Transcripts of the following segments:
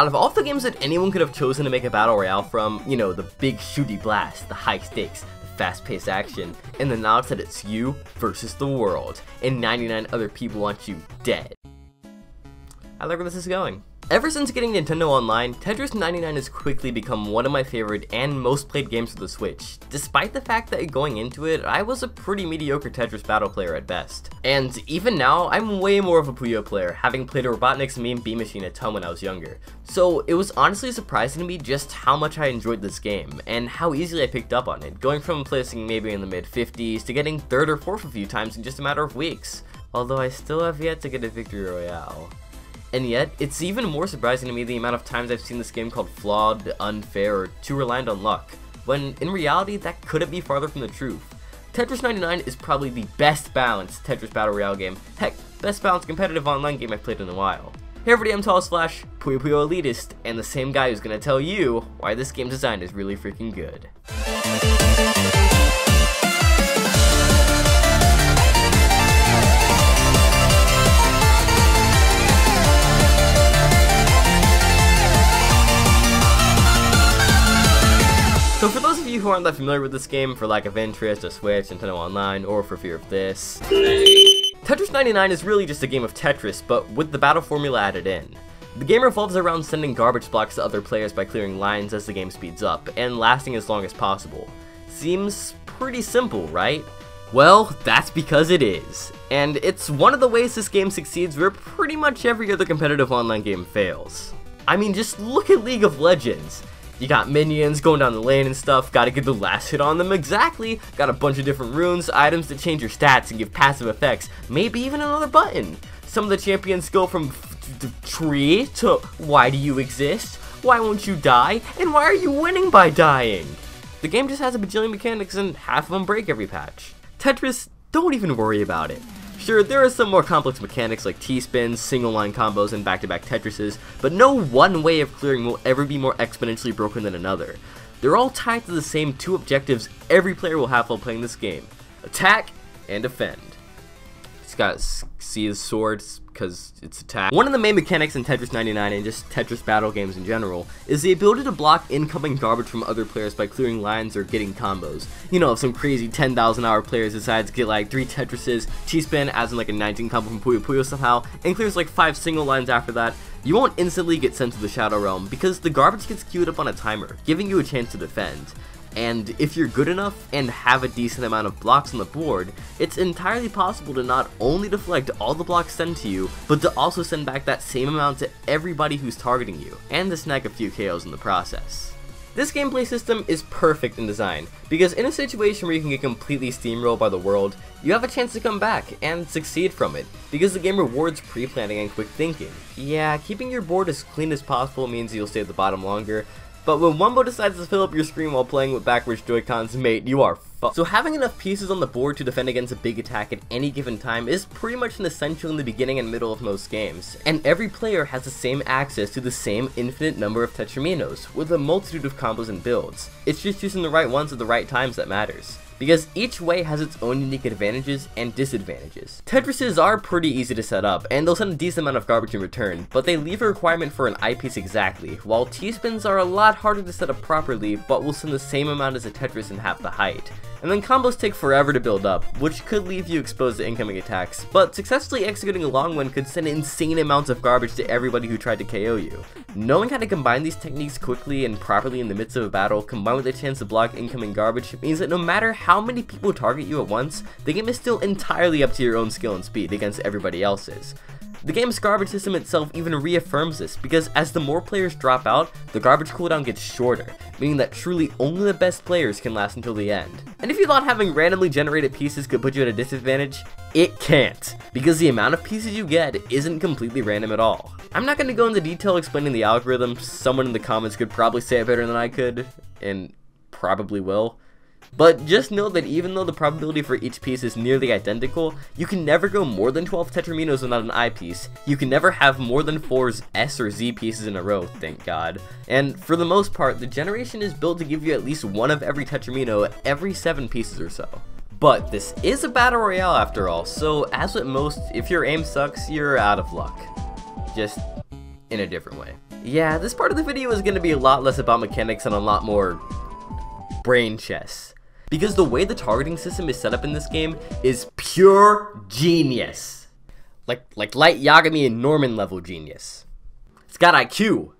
Out of all the games that anyone could have chosen to make a battle royale from, you know, the big shooty blast, the high stakes, the fast-paced action, and the knowledge that it's you versus the world, and 99 other people want you dead. I like where this is going. Ever since getting Nintendo Online, Tetris 99 has quickly become one of my favorite and most played games for the Switch, despite the fact that going into it, I was a pretty mediocre Tetris battle player at best. And even now, I'm way more of a Puyo player, having played a Robotnik's Meme Bee Machine a ton when I was younger. So it was honestly surprising to me just how much I enjoyed this game, and how easily I picked up on it, going from placing maybe in the mid-50s to getting 3rd or 4th a few times in just a matter of weeks. Although I still have yet to get a victory royale. And yet, it's even more surprising to me the amount of times I've seen this game called flawed, unfair, or too reliant on luck, when in reality that couldn't be farther from the truth. Tetris 99 is probably the best balanced Tetris Battle Royale game, heck, best balanced competitive online game I've played in a while. Hey everybody, I'm TallestFlash, Puyo Puyo Elitist, and the same guy who's gonna tell you why this game design is really freaking good. So for those of you who aren't that familiar with this game, for lack of interest, a Switch, Nintendo Online, or for fear of this, Tetris 99 is really just a game of Tetris, but with the battle formula added in. The game revolves around sending garbage blocks to other players by clearing lines as the game speeds up, and lasting as long as possible. Seems pretty simple, right? Well, that's because it is. And it's one of the ways this game succeeds where pretty much every other competitive online game fails. I mean, just look at League of Legends. You got minions going down the lane and stuff, gotta get the last hit on them exactly, got a bunch of different runes, items that change your stats and give passive effects, maybe even another button. Some of the champions go from tree to why do you exist, why won't you die, and why are you winning by dying? The game just has a bajillion mechanics and half of them break every patch. Tetris, don't even worry about it. Sure, there are some more complex mechanics like T-spins, single line combos, and back-to-back Tetrises, but no one way of clearing will ever be more exponentially broken than another. They're all tied to the same two objectives every player will have while playing this game: attack and defend. Just gotta see his swords, because it's attack. One of the main mechanics in Tetris 99 and just Tetris battle games in general is the ability to block incoming garbage from other players by clearing lines or getting combos. You know, if some crazy 10,000 hour players decides to get like 3 Tetrises, T-spin adds in like a 19 combo from Puyo Puyo somehow, and clears like 5 single lines after that, you won't instantly get sent to the Shadow Realm because the garbage gets queued up on a timer, giving you a chance to defend. And if you're good enough and have a decent amount of blocks on the board, it's entirely possible to not only deflect all the blocks sent to you, but to also send back that same amount to everybody who's targeting you, and to snag a few KOs in the process. This gameplay system is perfect in design, because in a situation where you can get completely steamrolled by the world, you have a chance to come back and succeed from it, because the game rewards pre-planning and quick thinking. Yeah, keeping your board as clean as possible means you'll stay at the bottom longer, but when Wumbo decides to fill up your screen while playing with backwards Joy-Cons, mate, you are fucked. So having enough pieces on the board to defend against a big attack at any given time is pretty much an essential in the beginning and middle of most games. And every player has the same access to the same infinite number of Tetriminos, with a multitude of combos and builds. It's just choosing the right ones at the right times that matters, because each way has its own unique advantages and disadvantages. Tetrises are pretty easy to set up, and they'll send a decent amount of garbage in return, but they leave a requirement for an eyepiece exactly, while T-spins are a lot harder to set up properly, but will send the same amount as a Tetris in half the height. And then combos take forever to build up, which could leave you exposed to incoming attacks, but successfully executing a long one could send insane amounts of garbage to everybody who tried to KO you. Knowing how to combine these techniques quickly and properly in the midst of a battle, combined with a chance to block incoming garbage, means that no matter how many people target you at once, the game is still entirely up to your own skill and speed against everybody else's. The game's garbage system itself even reaffirms this, because as the more players drop out, the garbage cooldown gets shorter, meaning that truly only the best players can last until the end. And if you thought having randomly generated pieces could put you at a disadvantage, it can't, because the amount of pieces you get isn't completely random at all. I'm not going to go into detail explaining the algorithm. Someone in the comments could probably say it better than I could, and probably will. But just know that even though the probability for each piece is nearly identical, you can never go more than 12 Tetriminos without an eyepiece. You can never have more than 4 S or Z pieces in a row, thank God. And for the most part, the generation is built to give you at least one of every Tetrimino every 7 pieces or so. But this is a battle royale after all, so as with most, if your aim sucks, you're out of luck. Just in a different way. Yeah, this part of the video is going to be a lot less about mechanics and a lot more brain chess. Because the way the targeting system is set up in this game is pure genius. Like Light Yagami and Norman level genius. It's got IQ.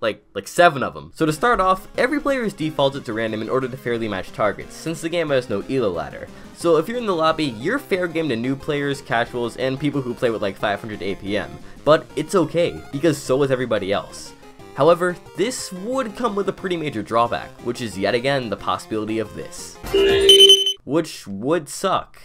Like 7 of them. So to start off, every player is defaulted to random in order to fairly match targets, since the game has no elo ladder. So if you're in the lobby, you're fair game to new players, casuals, and people who play with like 500 APM. But it's okay, because so is everybody else. However, this would come with a pretty major drawback, which is yet again the possibility of this. Which would suck.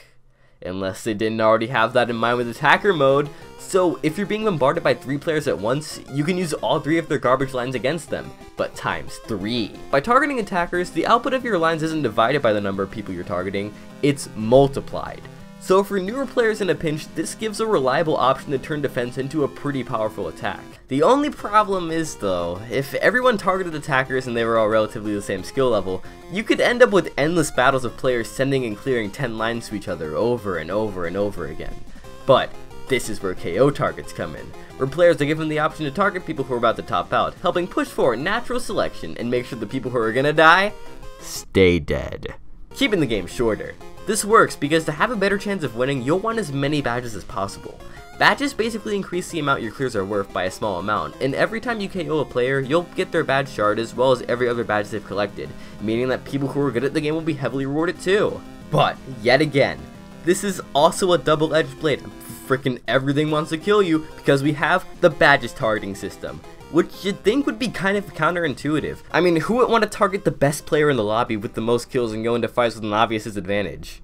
Unless they didn't already have that in mind with attacker mode. So if you're being bombarded by 3 players at once, you can use all 3 of their garbage lines against them, but times 3. By targeting attackers, the output of your lines isn't divided by the number of people you're targeting, it's multiplied. So for newer players in a pinch, this gives a reliable option to turn defense into a pretty powerful attack. The only problem is though, if everyone targeted attackers and they were all relatively the same skill level, you could end up with endless battles of players sending and clearing 10 lines to each other over and over and over again. But this is where KO targets come in, where players are given the option to target people who are about to top out, helping push forward natural selection and make sure the people who are gonna die, stay dead. Keeping the game shorter. This works because to have a better chance of winning, you'll want as many badges as possible. Badges basically increase the amount your clears are worth by a small amount, and every time you KO a player, you'll get their badge shard as well as every other badge they've collected, meaning that people who are good at the game will be heavily rewarded too. But, yet again, this is also a double-edged blade. Frickin' everything wants to kill you because we have the badges targeting system, which you'd think would be kind of counterintuitive. I mean, who would want to target the best player in the lobby with the most kills and go into fights with an obvious disadvantage?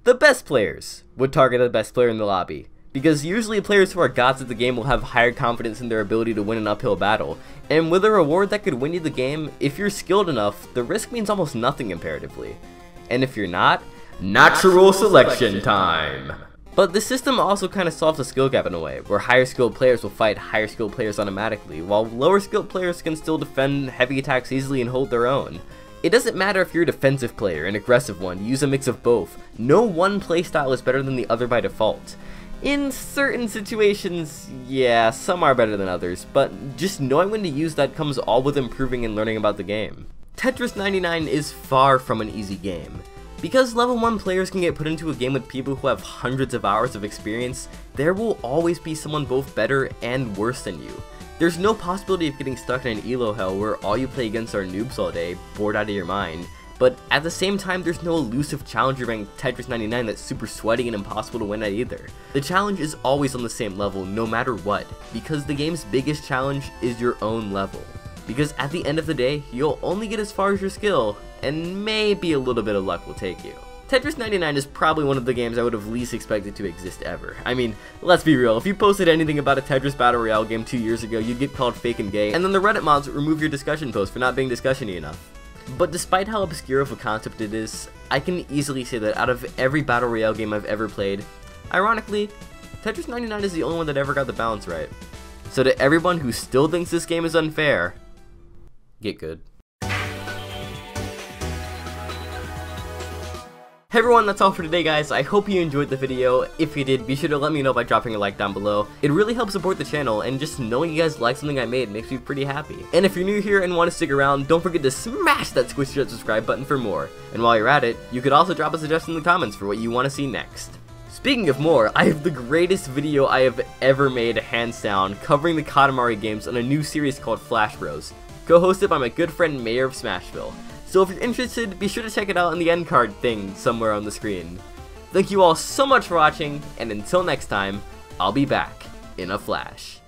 The best players would target the best player in the lobby, because usually players who are gods at the game will have higher confidence in their ability to win an uphill battle, and with a reward that could win you the game, if you're skilled enough, the risk means almost nothing comparatively. And if you're not, natural selection time! But the system also kind of solves a skill gap in a way, where higher skilled players will fight higher skilled players automatically, while lower skilled players can still defend heavy attacks easily and hold their own. It doesn't matter if you're a defensive player, an aggressive one, use a mix of both. No one playstyle is better than the other by default. In certain situations, yeah, some are better than others, but just knowing when to use that comes all with improving and learning about the game. Tetris 99 is far from an easy game. Because level 1 players can get put into a game with people who have hundreds of hours of experience, there will always be someone both better and worse than you. There's no possibility of getting stuck in an elo hell where all you play against are noobs all day, bored out of your mind, but at the same time there's no elusive challenger ranked Tetris 99 that's super sweaty and impossible to win at either. The challenge is always on the same level no matter what, because the game's biggest challenge is your own level. Because at the end of the day, you'll only get as far as your skill, and maybe a little bit of luck will take you. Tetris 99 is probably one of the games I would have least expected to exist ever. I mean, let's be real, if you posted anything about a Tetris Battle Royale game 2 years ago, you'd get called fake and gay, and then the Reddit mods would remove your discussion post for not being discussion-y enough. But despite how obscure of a concept it is, I can easily say that out of every Battle Royale game I've ever played, ironically, Tetris 99 is the only one that ever got the balance right. So to everyone who still thinks this game is unfair, get good. Hey everyone, that's all for today guys. I hope you enjoyed the video. If you did, be sure to let me know by dropping a like down below. It really helps support the channel, and just knowing you guys like something I made makes me pretty happy. And if you're new here and want to stick around, don't forget to smash that squishy red subscribe button for more. And while you're at it, you could also drop a suggestion in the comments for what you want to see next. Speaking of more, I have the greatest video I have ever made, hands down, covering the Katamari games on a new series called Flash Bros, co-hosted by my good friend Mayor of Smashville. So if you're interested, be sure to check it out in the end card thing somewhere on the screen. Thank you all so much for watching, and until next time, I'll be back in a flash.